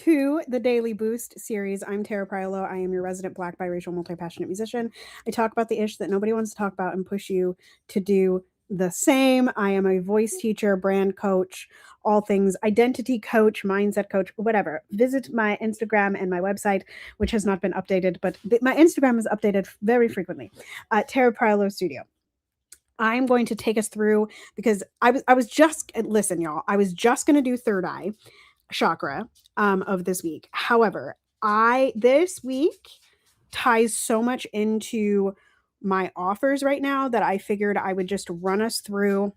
to the Daily Boost series. I'm Tara Priolo. I am your resident Black, biracial, multi-passionate musician. I talk about the ish that nobody wants to talk about and push you to do the same. I am a voice teacher, brand coach, all things identity coach, mindset coach, whatever. Visit my Instagram and my website, which has not been updated, but my Instagram is updated very frequently. Tara Priolo Studio. I'm going to take us through because I was just listen, y'all. I was just going to do third eye chakra of this week. However, this week ties so much into my offers right now that I figured I would just run us through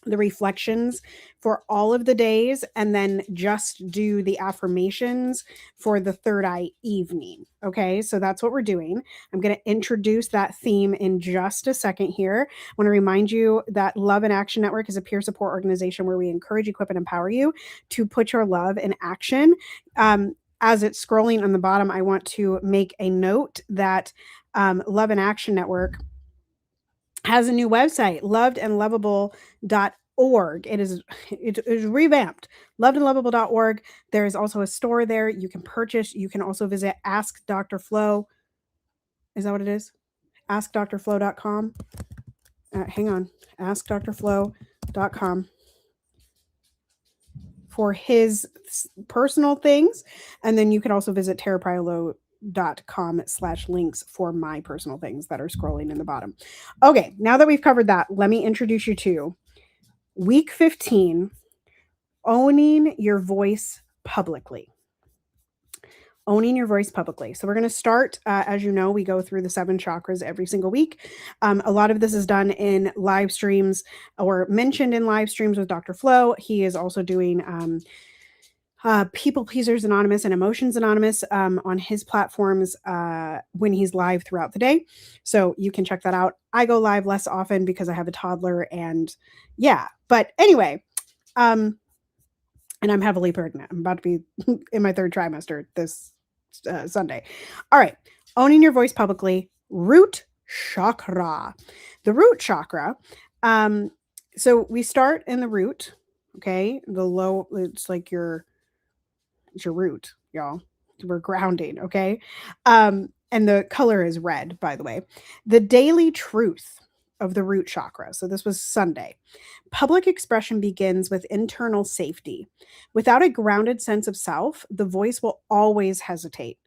the reflections for all of the days and then just do the affirmations for the third eye evening. Okay, so that's what we're doing. I'm going to introduce that theme in just a second here. I want to remind you that Love in Action Network is a peer support organization where we encourage, equip, and empower you to put your love in action. As it's scrolling on the bottom, I want to make a note that Love in Action Network has a new website, lovedandlovable.org. It is revamped, lovedandlovable.org. There is also a store there you can purchase. You can also visit Ask Dr. Flo. Is that what it is? AskDrFlo.com. Hang on. AskDrFlo.com for his personal things. And then you can also visit tarapriolo.com/links for my personal things that are scrolling in the bottom. Okay, now that we've covered that, let me introduce you to week 15, owning your voice publicly. Owning your voice publicly. So we're going to start, as you know, we go through the 7 chakras every single week. A lot of this is done in live streams or mentioned in live streams with Dr. Flo. He is also doing People Pleasers Anonymous and Emotions Anonymous on his platforms when he's live throughout the day. So you can check that out. I go live less often because I have a toddler and yeah. But anyway, and I'm heavily pregnant. I'm about to be in my 3rd trimester this Sunday. All right. Owning your voice publicly. Root chakra. The root chakra. So we start in the root. Okay. The low, it's like your root, y'all. We're grounding. Okay. And the color is red, by the way. The daily truth of the root chakra. So this was Sunday. Public expression begins with internal safety. Without a grounded sense of self, the voice will always hesitate.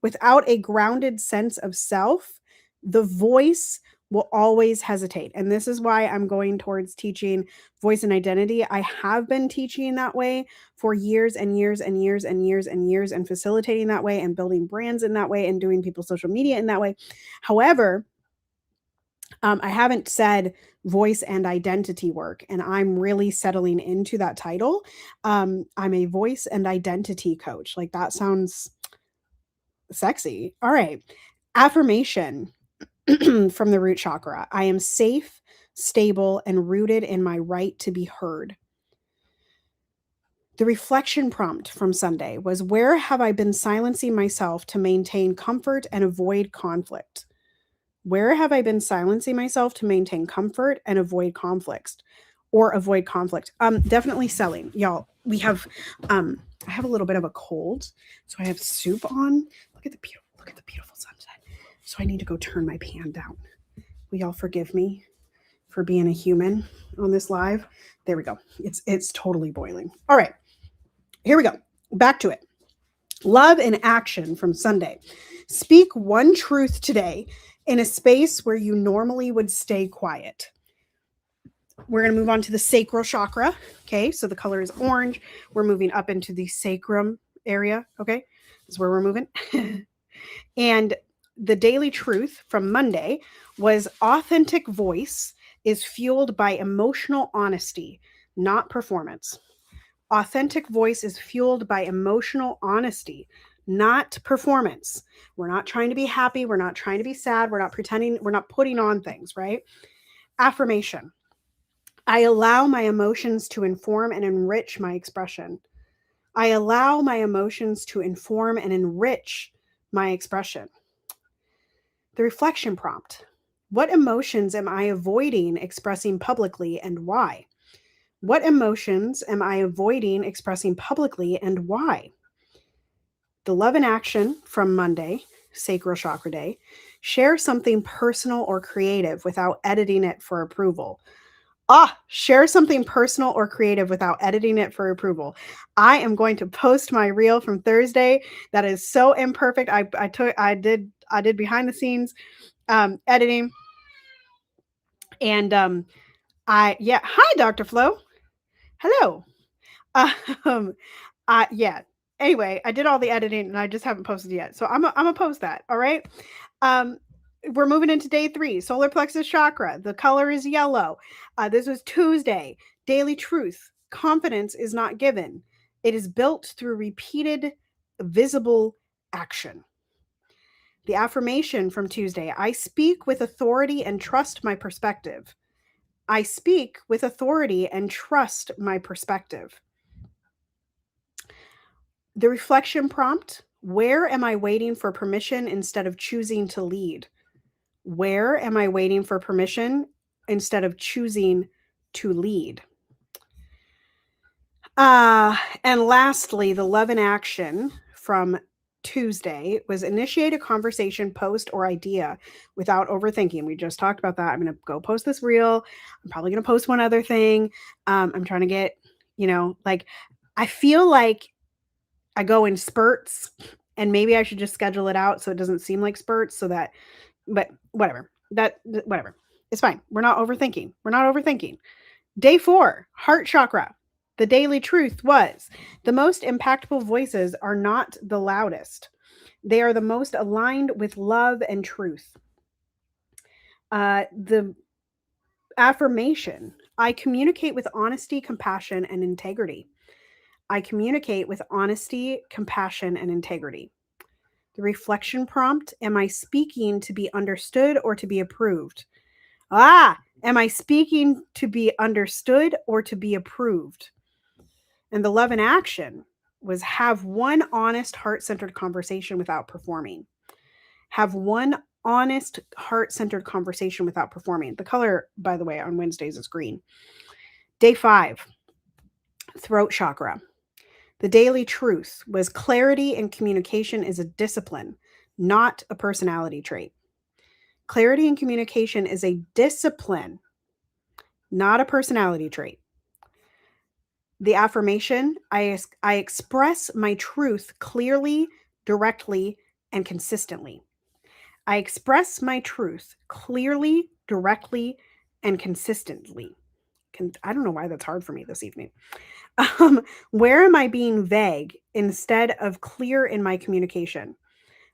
Without a grounded sense of self, the voice will always hesitate. And this is why I'm going towards teaching voice and identity. I have been teaching that way for years and years and years and years and years and facilitating that way and building brands in that way and doing people's social media in that way. However, I haven't said voice and identity work, and I'm really settling into that title. I'm a voice and identity coach. Like that sounds sexy. All right. Affirmation from the root chakra. I am safe, stable, and rooted in my right to be heard. The reflection prompt from Sunday was, where have I been silencing myself to maintain comfort and avoid conflict? Where have I been silencing myself to maintain comfort and avoid conflict? Definitely selling. Y'all, we have I have a little bit of a cold, so I have soup on. Look at the beautiful sunset. So I need to go turn my pan down. Will y'all forgive me for being a human on this live? There we go. It's totally boiling. All right. Here we go. Back to it. Love in action from Sunday. Speak one truth today in a space where you normally would stay quiet. We're going to move on to the sacral chakra. Okay, so the color is orange. We're moving up into the sacrum area. Okay, that's where we're moving. And the daily truth from Monday was, authentic voice is fueled by emotional honesty, not performance. Authentic voice is fueled by emotional honesty, not performance. We're not trying to be happy. We're not trying to be sad. We're not pretending. We're not putting on things, right? Affirmation. I allow my emotions to inform and enrich my expression. I allow my emotions to inform and enrich my expression. The reflection prompt. What emotions am I avoiding expressing publicly and why? What emotions am I avoiding expressing publicly and why? The love in action from Monday, Sacral Chakra Day. Share something personal or creative without editing it for approval. Share something personal or creative without editing it for approval. I am going to post my reel from Thursday. That is so imperfect. I did behind the scenes editing, and Hi, Dr. Flo. Hello. Um, yeah. Anyway, I did all the editing and I just haven't posted yet. So I'm gonna post that. All right. Um, we're moving into day 3, solar plexus chakra. The color is yellow. This was Tuesday. Daily truth. Confidence is not given. It is built through repeated visible action. The affirmation from Tuesday. I speak with authority and trust my perspective. I speak with authority and trust my perspective. The reflection prompt, where am I waiting for permission instead of choosing to lead? Where am I waiting for permission instead of choosing to lead? And lastly, the love in action from Tuesday was initiate a conversation, post, or idea without overthinking. We just talked about that. I'm going to go post this reel. I'm probably going to post one other thing. I'm trying to get, I feel like I go in spurts, and maybe I should just schedule it out so it doesn't seem like spurts but whatever. Whatever. It's fine. We're not overthinking. Day 4, heart chakra. The daily truth was the most impactful voices are not the loudest. They are the most aligned with love and truth. The affirmation, I communicate with honesty, compassion, and integrity. I communicate with honesty, compassion, and integrity. The reflection prompt, am I speaking to be understood or to be approved? Am I speaking to be understood or to be approved? And the love in action was have one honest, heart-centered conversation without performing. Have one honest, heart-centered conversation without performing. The color, by the way, on Wednesdays is green. Day 5, throat chakra. The daily truth was clarity and communication is a discipline, not a personality trait. Clarity and communication is a discipline, not a personality trait. The affirmation, I express my truth clearly, directly, and consistently. I express my truth clearly, directly, and consistently. I don't know why that's hard for me this evening. Where am I being vague instead of clear in my communication?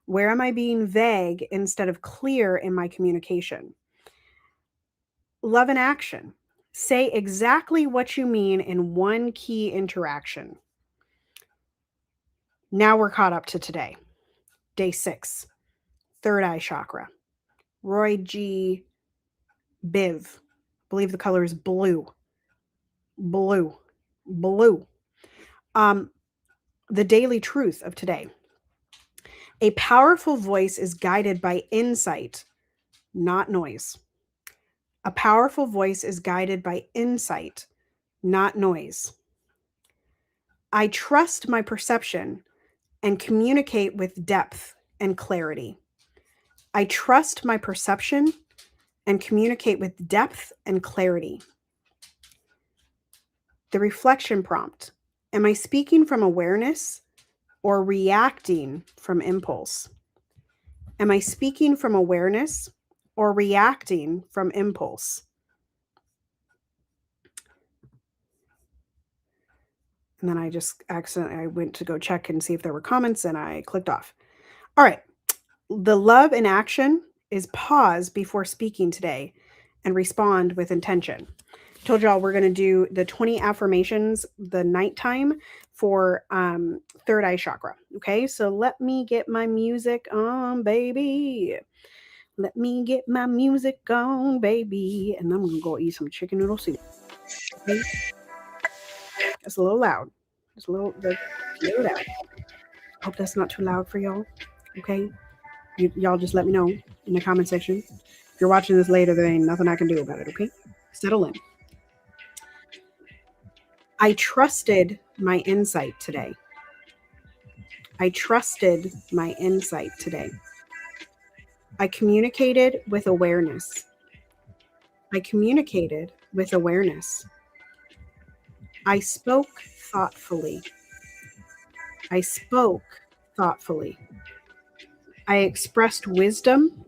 Where am I being vague instead of clear in my communication? Love and action. Say exactly what you mean in one key interaction. Now we're caught up to today. Day 6, third eye chakra. Roy G. Biv. I believe the color is blue. Blue. The daily truth of today. A powerful voice is guided by insight, not noise. A powerful voice is guided by insight, not noise. I trust my perception and communicate with depth and clarity. I trust my perception and communicate with depth and clarity. The reflection prompt. Am I speaking from awareness or reacting from impulse? Am I speaking from awareness or reacting from impulse? And then I just I went to go check and see if there were comments and I clicked off. All right. The love in action is pause before speaking today and respond with intention. I told y'all we're going to do the 20 affirmations the nighttime for third eye chakra. Okay, so let me get my music on, baby. Let me get my music on, baby. And I'm going to go eat some chicken noodle soup. Okay? It's a little loud. It's a little loud. Hope that's not too loud for y'all. Okay? Y'all just let me know in the comment section. If you're watching this later, there ain't nothing I can do about it, okay? Settle in. I trusted my insight today. I trusted my insight today. I communicated with awareness. I communicated with awareness. I spoke thoughtfully. I spoke thoughtfully. I expressed wisdom.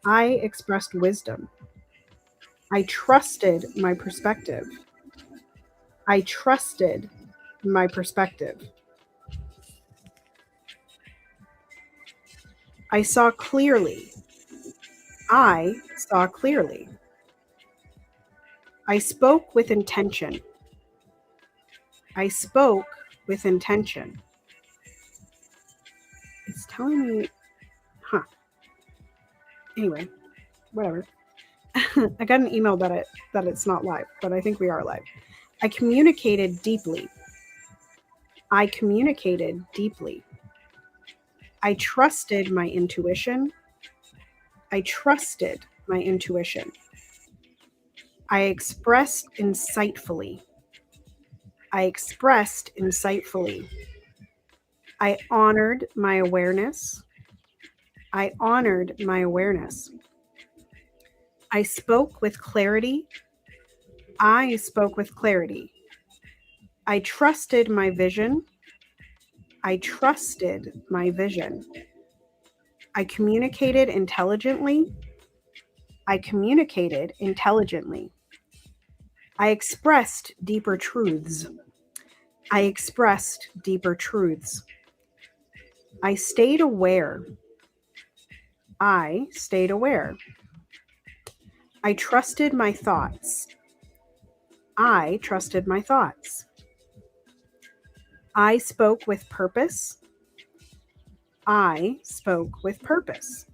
I expressed wisdom. I trusted my perspective. I trusted my perspective. I saw clearly. I saw clearly. I spoke with intention. I spoke with intention. It's telling me, anyway, whatever. I got an email that it's not live, but I think we are live. I communicated deeply. I communicated deeply. I trusted my intuition. I trusted my intuition. I expressed insightfully. I expressed insightfully. I honored my awareness. I honored my awareness. I spoke with clarity. I spoke with clarity. I trusted my vision. I trusted my vision. I communicated intelligently. I communicated intelligently. I expressed deeper truths. I expressed deeper truths. I stayed aware. I stayed aware. I trusted my thoughts. I trusted my thoughts. I spoke with purpose. I spoke with purpose.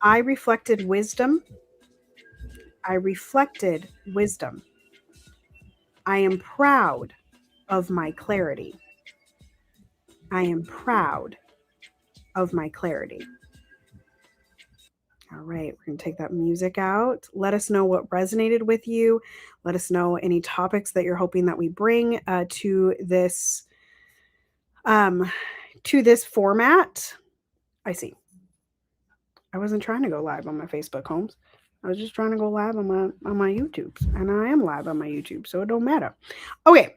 I reflected wisdom. I reflected wisdom. I am proud of my clarity. I am proud of my clarity. All right, we're going to take that music out. Let us know what resonated with you. Let us know any topics that you're hoping that we bring to this format. I see. I wasn't trying to go live on my Facebook, Holmes. I was just trying to go live on my YouTubes, and I am live on my YouTube, so it don't matter. Okay.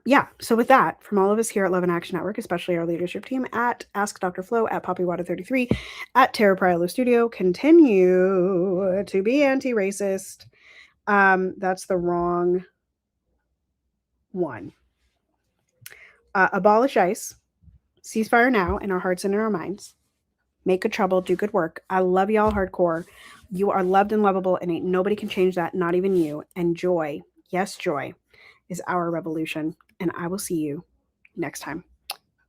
Yeah. So with that, from all of us here at Love and Action Network, especially our leadership team at Ask Dr. Flo, at Poppywater33, at Tara Priolo Studio, continue to be anti-racist. That's the wrong one. Abolish ICE. Ceasefire now in our hearts and in our minds. Make good trouble, do good work. I love y'all hardcore. You are loved and lovable, and ain't nobody can change that, not even you. And joy, yes, joy, is our revolution. And I will see you next time.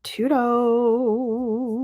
Toodles.